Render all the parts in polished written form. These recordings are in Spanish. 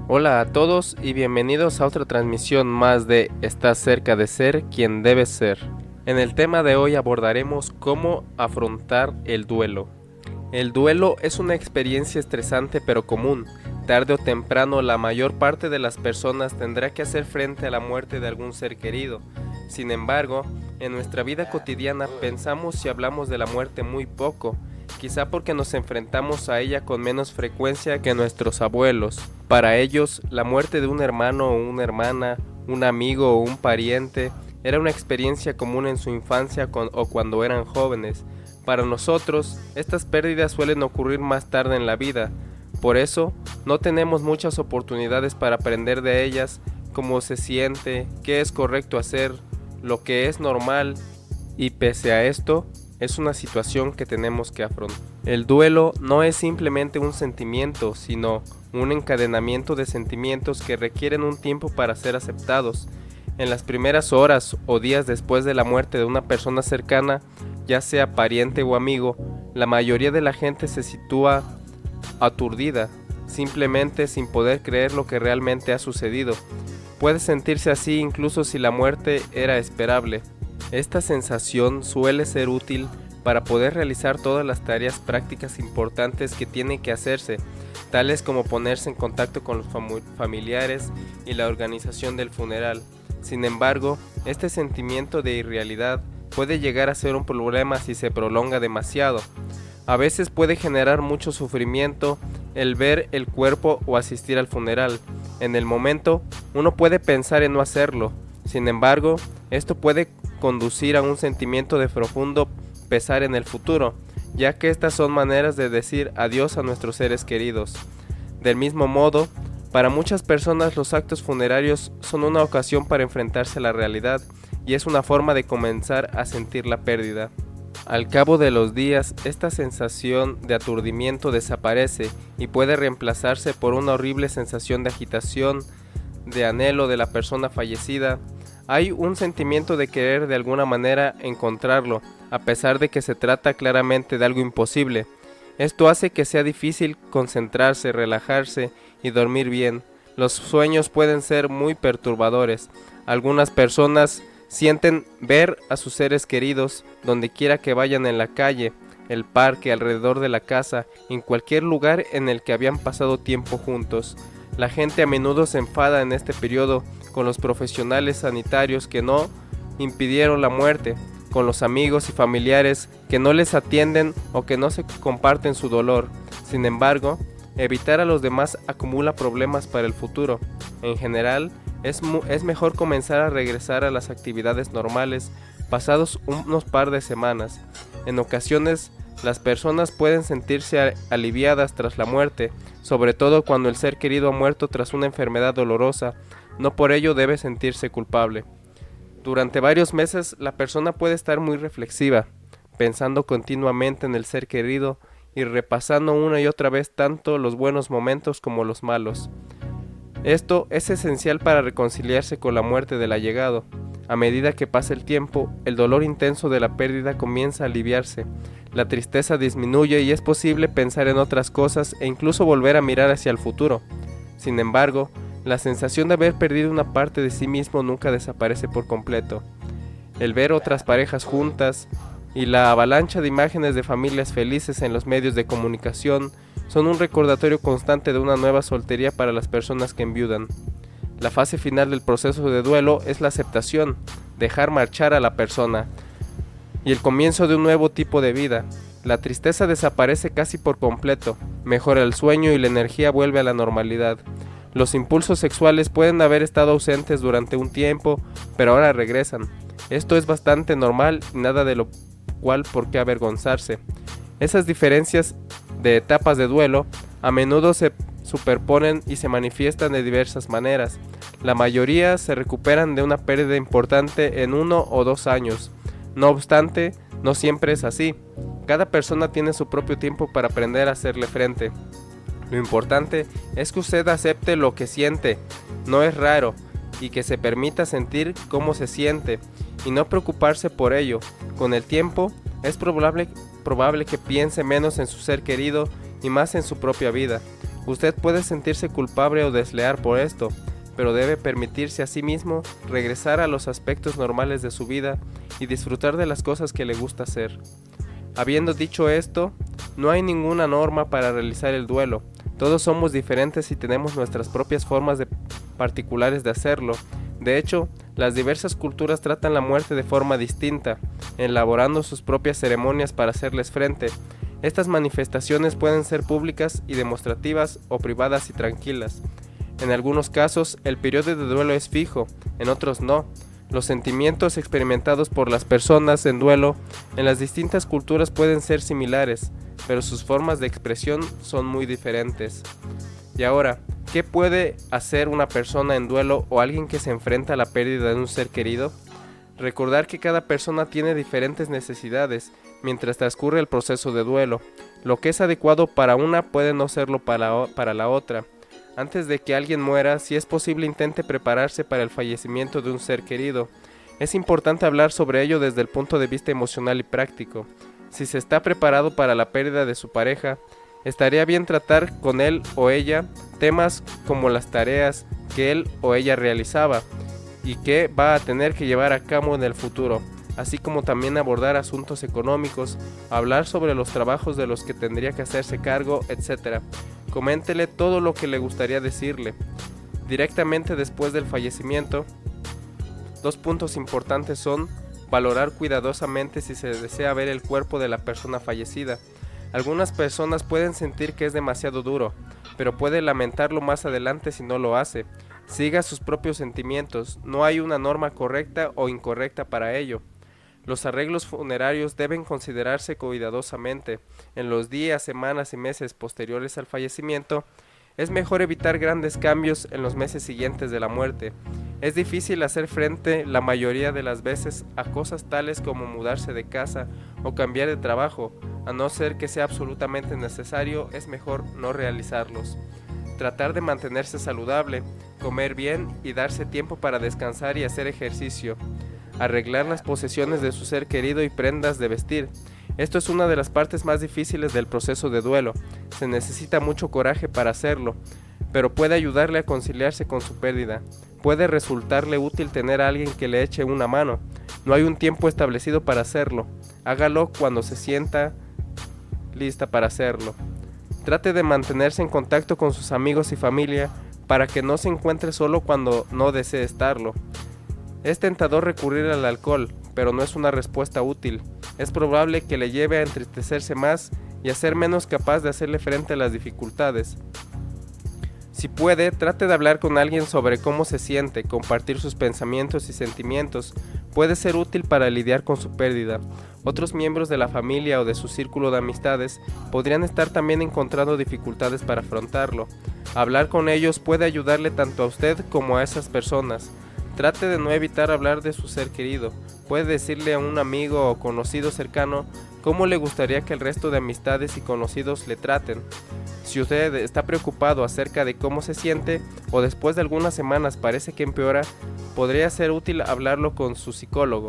Hola a todos y bienvenidos a otra transmisión más de Estás cerca de ser quien debes ser. En el tema de hoy abordaremos cómo afrontar el duelo. El duelo es una experiencia estresante pero común. Tarde o temprano la mayor parte de las personas tendrá que hacer frente a la muerte de algún ser querido. Sin embargo, en nuestra vida cotidiana pensamos y hablamos de la muerte muy poco, quizá porque nos enfrentamos a ella con menos frecuencia que nuestros abuelos. Para ellos, la muerte de un hermano o una hermana, un amigo o un pariente, era una experiencia común en su infancia o cuando eran jóvenes. Para nosotros, estas pérdidas suelen ocurrir más tarde en la vida. Por eso, no tenemos muchas oportunidades para aprender de ellas, cómo se siente, qué es correcto hacer, lo que es normal, y pese a esto, es una situación que tenemos que afrontar. El duelo no es simplemente un sentimiento, sino un encadenamiento de sentimientos que requieren un tiempo para ser aceptados. En las primeras horas o días después de la muerte de una persona cercana, ya sea pariente o amigo, la mayoría de la gente se sitúa aturdida, simplemente sin poder creer lo que realmente ha sucedido. Puede sentirse así incluso si la muerte era esperable. Esta sensación suele ser útil para poder realizar todas las tareas prácticas importantes que tienen que hacerse, tales como ponerse en contacto con los familiares y la organización del funeral. Sin embargo, este sentimiento de irrealidad puede llegar a ser un problema si se prolonga demasiado. A veces puede generar mucho sufrimiento el ver el cuerpo o asistir al funeral. En el momento, uno puede pensar en no hacerlo. Sin embargo, esto puede conducir a un sentimiento de profundo pesar en el futuro, ya que estas son maneras de decir adiós a nuestros seres queridos. Del mismo modo, para muchas personas los actos funerarios son una ocasión para enfrentarse a la realidad y es una forma de comenzar a sentir la pérdida. Al cabo de los días, esta sensación de aturdimiento desaparece y puede reemplazarse por una horrible sensación de agitación, de anhelo de la persona fallecida. Hay un sentimiento de querer de alguna manera encontrarlo, a pesar de que se trata claramente de algo imposible. Esto hace que sea difícil concentrarse, relajarse y dormir bien. Los sueños pueden ser muy perturbadores. Algunas personas sienten ver a sus seres queridos donde quiera que vayan, en la calle, el parque, alrededor de la casa, en cualquier lugar en el que habían pasado tiempo juntos. La gente a menudo se enfada en este periodo con los profesionales sanitarios que no impidieron la muerte, con los amigos y familiares que no les atienden o que no se comparten su dolor. Sin embargo, evitar a los demás acumula problemas para el futuro. En general, es mejor comenzar a regresar a las actividades normales pasados unos par de semanas. En ocasiones, las personas pueden sentirse aliviadas tras la muerte, sobre todo cuando el ser querido ha muerto tras una enfermedad dolorosa. No por ello debe sentirse culpable. Durante varios meses, la persona puede estar muy reflexiva, pensando continuamente en el ser querido y repasando una y otra vez tanto los buenos momentos como los malos. Esto es esencial para reconciliarse con la muerte del allegado. A medida que pasa el tiempo, el dolor intenso de la pérdida comienza a aliviarse, la tristeza disminuye y es posible pensar en otras cosas e incluso volver a mirar hacia el futuro. Sin embargo, la sensación de haber perdido una parte de sí mismo nunca desaparece por completo. El ver otras parejas juntas y la avalancha de imágenes de familias felices en los medios de comunicación son un recordatorio constante de una nueva soltería para las personas que enviudan. La fase final del proceso de duelo es la aceptación, dejar marchar a la persona, y el comienzo de un nuevo tipo de vida. La tristeza desaparece casi por completo, mejora el sueño y la energía vuelve a la normalidad. Los impulsos sexuales pueden haber estado ausentes durante un tiempo, pero ahora regresan. Esto es bastante normal y nada de lo cual por qué avergonzarse. Esas diferencias de etapas de duelo a menudo se superponen y se manifiestan de diversas maneras. La mayoría se recuperan de una pérdida importante en 1 o 2 años. No obstante, no siempre es así. Cada persona tiene su propio tiempo para aprender a hacerle frente. Lo importante es que usted acepte lo que siente, no es raro, y que se permita sentir cómo se siente, y no preocuparse por ello. Con el tiempo, es probable que piense menos en su ser querido y más en su propia vida. Usted puede sentirse culpable o desleal por esto, pero debe permitirse a sí mismo regresar a los aspectos normales de su vida y disfrutar de las cosas que le gusta hacer. Habiendo dicho esto, no hay ninguna norma para realizar el duelo. Todos somos diferentes y tenemos nuestras propias formas particulares de hacerlo. De hecho, las diversas culturas tratan la muerte de forma distinta, elaborando sus propias ceremonias para hacerles frente. Estas manifestaciones pueden ser públicas y demostrativas o privadas y tranquilas. En algunos casos, el periodo de duelo es fijo, en otros no. Los sentimientos experimentados por las personas en duelo en las distintas culturas pueden ser similares, pero sus formas de expresión son muy diferentes. Y ahora, ¿qué puede hacer una persona en duelo o alguien que se enfrenta a la pérdida de un ser querido? Recordar que cada persona tiene diferentes necesidades mientras transcurre el proceso de duelo. Lo que es adecuado para una puede no serlo para la otra. Antes de que alguien muera, si es posible, intente prepararse para el fallecimiento de un ser querido. Es importante hablar sobre ello desde el punto de vista emocional y práctico. Si se está preparado para la pérdida de su pareja, estaría bien tratar con él o ella temas como las tareas que él o ella realizaba y que va a tener que llevar a cabo en el futuro, así como también abordar asuntos económicos, hablar sobre los trabajos de los que tendría que hacerse cargo, etc. Coméntele todo lo que le gustaría decirle. Directamente después del fallecimiento, 2 puntos importantes son valorar cuidadosamente si se desea ver el cuerpo de la persona fallecida. Algunas personas pueden sentir que es demasiado duro, pero puede lamentarlo más adelante si no lo hace. Siga sus propios sentimientos, no hay una norma correcta o incorrecta para ello. Los arreglos funerarios deben considerarse cuidadosamente. En los días, semanas y meses posteriores al fallecimiento, es mejor evitar grandes cambios en los meses siguientes de la muerte. Es difícil hacer frente la mayoría de las veces a cosas tales como mudarse de casa o cambiar de trabajo. A no ser que sea absolutamente necesario, es mejor no realizarlos. Tratar de mantenerse saludable, comer bien y darse tiempo para descansar y hacer ejercicio. Arreglar las posesiones de su ser querido y prendas de vestir. Esto es una de las partes más difíciles del proceso de duelo. Se necesita mucho coraje para hacerlo, pero puede ayudarle a conciliarse con su pérdida. Puede resultarle útil tener a alguien que le eche una mano. No hay un tiempo establecido para hacerlo. Hágalo cuando se sienta lista para hacerlo. Trate de mantenerse en contacto con sus amigos y familia para que no se encuentre solo cuando no desee estarlo. Es tentador recurrir al alcohol, pero no es una respuesta útil. Es probable que le lleve a entristecerse más y a ser menos capaz de hacerle frente a las dificultades. Si puede, trate de hablar con alguien sobre cómo se siente, compartir sus pensamientos y sentimientos. Puede ser útil para lidiar con su pérdida. Otros miembros de la familia o de su círculo de amistades podrían estar también encontrando dificultades para afrontarlo. Hablar con ellos puede ayudarle tanto a usted como a esas personas. Trate de no evitar hablar de su ser querido. Puede decirle a un amigo o conocido cercano cómo le gustaría que el resto de amistades y conocidos le traten. Si usted está preocupado acerca de cómo se siente o después de algunas semanas parece que empeora, podría ser útil hablarlo con su psicólogo.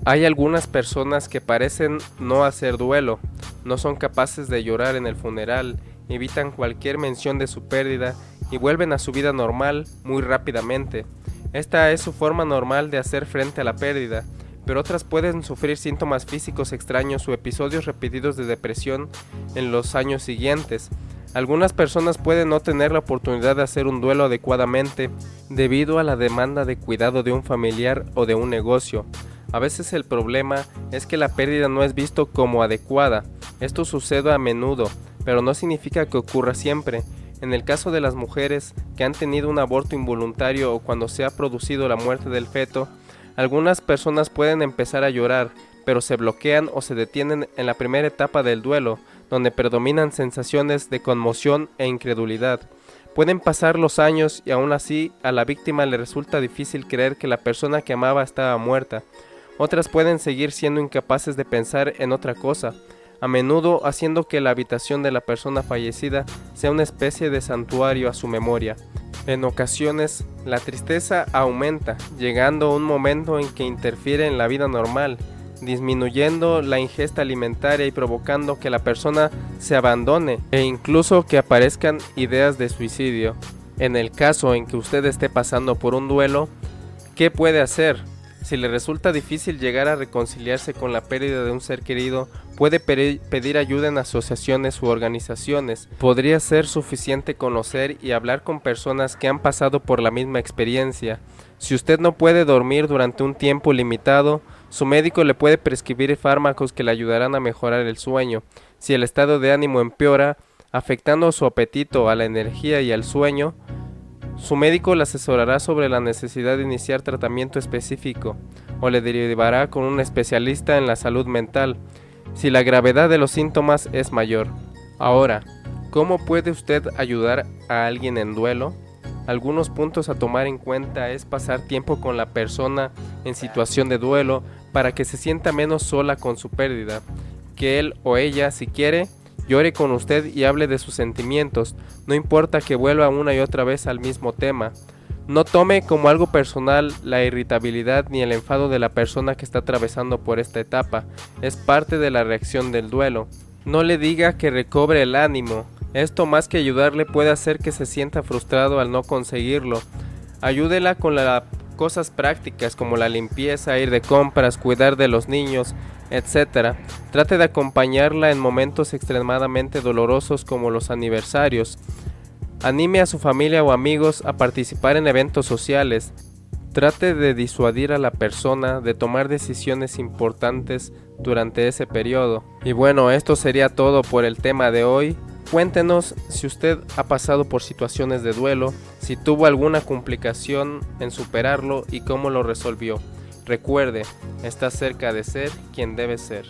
Hay algunas personas que parecen no hacer duelo, no son capaces de llorar en el funeral, evitan cualquier mención de su pérdida y vuelven a su vida normal muy rápidamente. Esta es su forma normal de hacer frente a la pérdida, pero otras pueden sufrir síntomas físicos extraños o episodios repetidos de depresión en los años siguientes. Algunas personas pueden no tener la oportunidad de hacer un duelo adecuadamente debido a la demanda de cuidado de un familiar o de un negocio. A veces el problema es que la pérdida no es visto como adecuada. Esto sucede a menudo, pero no significa que ocurra siempre. En el caso de las mujeres que han tenido un aborto involuntario o cuando se ha producido la muerte del feto, algunas personas pueden empezar a llorar, pero se bloquean o se detienen en la primera etapa del duelo, donde predominan sensaciones de conmoción e incredulidad. Pueden pasar los años y aún así a la víctima le resulta difícil creer que la persona que amaba estaba muerta. Otras pueden seguir siendo incapaces de pensar en otra cosa, a menudo haciendo que la habitación de la persona fallecida sea una especie de santuario a su memoria. En ocasiones, la tristeza aumenta, llegando a un momento en que interfiere en la vida normal. disminuyendo la ingesta alimentaria y provocando que la persona se abandone e incluso que aparezcan ideas de suicidio. En el caso en que usted esté pasando por un duelo, ¿qué puede hacer? Si le resulta difícil llegar a reconciliarse con la pérdida de un ser querido, puede pedir ayuda en asociaciones u organizaciones. Podría ser suficiente conocer y hablar con personas que han pasado por la misma experiencia. Si usted no puede dormir durante un tiempo limitado, su médico le puede prescribir fármacos que le ayudarán a mejorar el sueño. Si el estado de ánimo empeora, afectando su apetito, a la energía y al sueño, su médico le asesorará sobre la necesidad de iniciar tratamiento específico o le derivará con un especialista en la salud mental si la gravedad de los síntomas es mayor. Ahora, ¿cómo puede usted ayudar a alguien en duelo? Algunos puntos a tomar en cuenta es pasar tiempo con la persona en situación de duelo para que se sienta menos sola con su pérdida, que él o ella, si quiere, llore con usted y hable de sus sentimientos, no importa que vuelva una y otra vez al mismo tema. No tome como algo personal la irritabilidad ni el enfado de la persona que está atravesando por esta etapa, es parte de la reacción del duelo. No le diga que recobre el ánimo, esto más que ayudarle puede hacer que se sienta frustrado al no conseguirlo. Ayúdela con las cosas prácticas como la limpieza, ir de compras, cuidar de los niños, etc. Trate de acompañarla en momentos extremadamente dolorosos como los aniversarios. Anime a su familia o amigos a participar en eventos sociales. Trate de disuadir a la persona de tomar decisiones importantes durante ese periodo. Y bueno, esto sería todo por el tema de hoy. Cuéntenos si usted ha pasado por situaciones de duelo, si tuvo alguna complicación en superarlo y cómo lo resolvió. Recuerde, está cerca de ser quien debe ser.